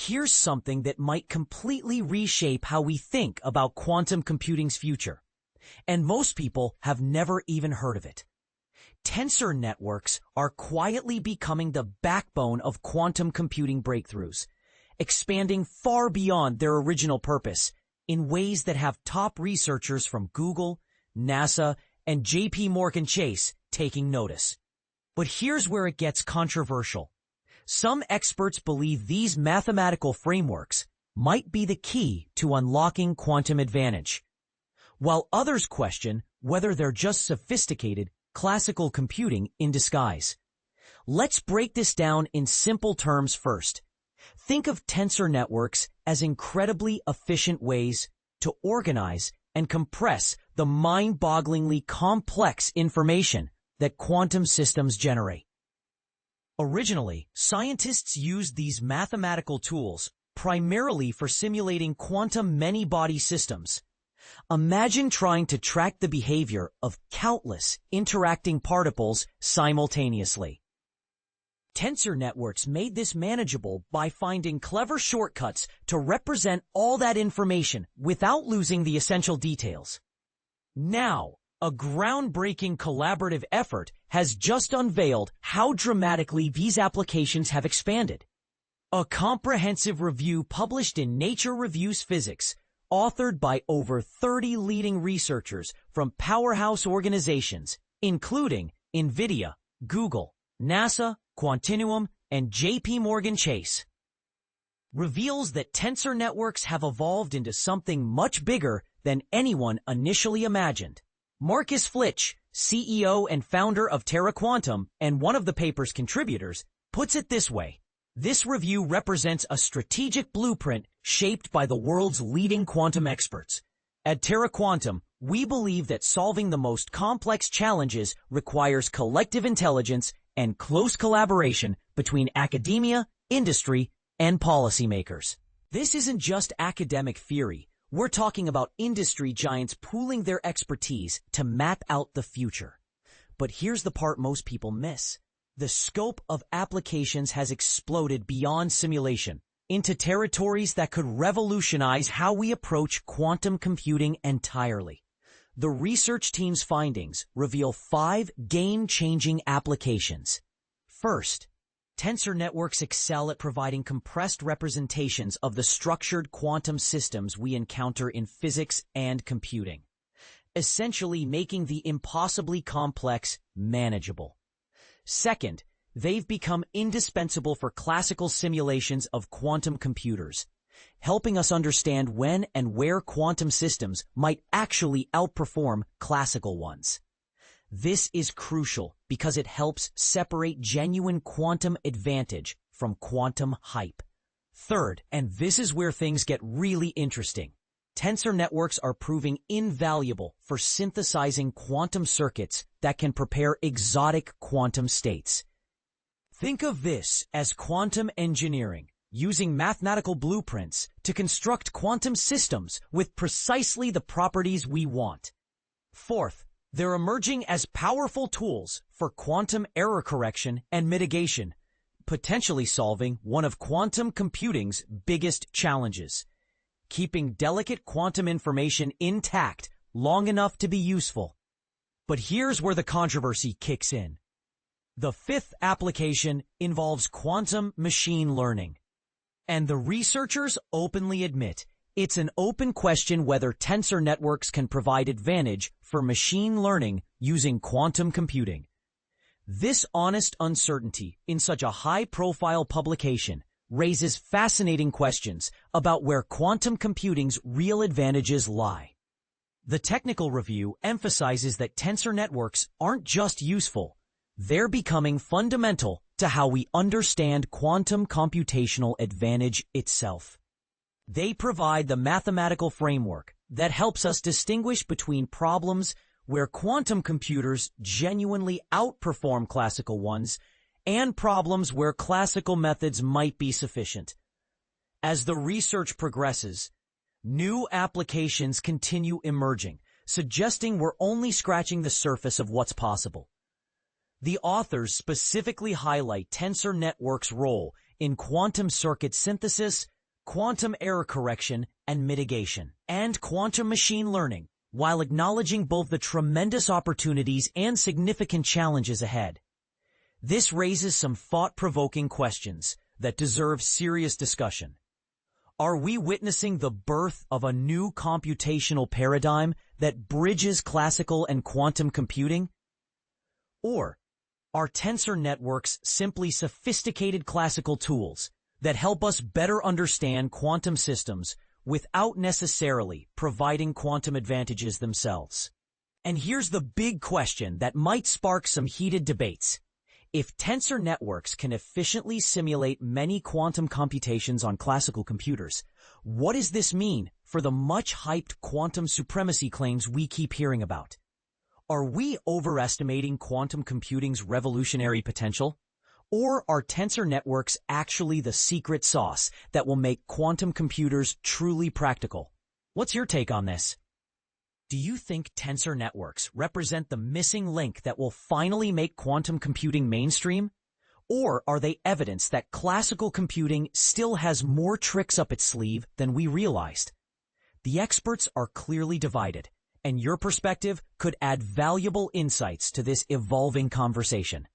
here's something that might completely reshape how we think about quantum computing's future. And most people have never even heard of it. Tensor networks are quietly becoming the backbone of quantum computing breakthroughs, expanding far beyond their original purpose in ways that have top researchers from Google, NASA, and JPMorgan Chase taking notice. But here's where it gets controversial. Some experts believe these mathematical frameworks might be the key to unlocking quantum advantage, while others question whether they're just sophisticated classical computing in disguise. Let's break this down in simple terms first. Think of tensor networks as incredibly efficient ways to organize and compress the mind-bogglingly complex information that quantum systems generate. Originally, scientists used these mathematical tools primarily for simulating quantum many-body systems. Imagine trying to track the behavior of countless interacting particles simultaneously. Tensor networks made this manageable by finding clever shortcuts to represent all that information without losing the essential details. Now, a groundbreaking collaborative effort has just unveiled how dramatically these applications have expanded. A comprehensive review published in Nature Reviews Physics, authored by over 30 leading researchers from powerhouse organizations, including NVIDIA, Google, NASA, Quantinuum, and JPMorgan Chase, reveals that tensor networks have evolved into something much bigger than anyone initially imagined. Marcus Flitch, CEO and founder of Terra Quantum and one of the paper's contributors, puts it this way: this review represents a strategic blueprint shaped by the world's leading quantum experts. At Terra Quantum, we believe that solving the most complex challenges requires collective intelligence and close collaboration between academia, industry, and policymakers. This isn't just academic theory. We're talking about industry giants pooling their expertise to map out the future. But here's the part most people miss. The scope of applications has exploded beyond simulation into territories that could revolutionize how we approach quantum computing entirely. The research team's findings reveal 5 game-changing applications. First, tensor networks excel at providing compressed representations of the structured quantum systems we encounter in physics and computing, essentially making the impossibly complex manageable. Second, they've become indispensable for classical simulations of quantum computers, helping us understand when and where quantum systems might actually outperform classical ones. This is crucial because it helps separate genuine quantum advantage from quantum hype. Third, and this is where things get really interesting, tensor networks are proving invaluable for synthesizing quantum circuits that can prepare exotic quantum states. Think of this as quantum engineering, using mathematical blueprints to construct quantum systems with precisely the properties we want. Fourth, they're emerging as powerful tools for quantum error correction and mitigation, potentially solving one of quantum computing's biggest challenges: keeping delicate quantum information intact long enough to be useful. But here's where the controversy kicks in. The 5th application involves quantum machine learning. And the researchers openly admit it's an open question whether tensor networks can provide advantage for machine learning using quantum computing. This honest uncertainty in such a high-profile publication raises fascinating questions about where quantum computing's real advantages lie. The technical review emphasizes that tensor networks aren't just useful, they're becoming fundamental to how we understand quantum computational advantage itself. They provide the mathematical framework that helps us distinguish between problems where quantum computers genuinely outperform classical ones and problems where classical methods might be sufficient. As the research progresses, new applications continue emerging, suggesting we're only scratching the surface of what's possible. The authors specifically highlight tensor networks' role in quantum circuit synthesis, quantum error correction and mitigation, and quantum machine learning, while acknowledging both the tremendous opportunities and significant challenges ahead. This raises some thought-provoking questions that deserve serious discussion. Are we witnessing the birth of a new computational paradigm that bridges classical and quantum computing? Or are tensor networks simply sophisticated classical tools that help us better understand quantum systems without necessarily providing quantum advantages themselves? And here's the big question that might spark some heated debates. If tensor networks can efficiently simulate many quantum computations on classical computers, what does this mean for the much-hyped quantum supremacy claims we keep hearing about? Are we overestimating quantum computing's revolutionary potential? Or are tensor networks actually the secret sauce that will make quantum computers truly practical? What's your take on this? Do you think tensor networks represent the missing link that will finally make quantum computing mainstream? Or are they evidence that classical computing still has more tricks up its sleeve than we realized? The experts are clearly divided, and your perspective could add valuable insights to this evolving conversation.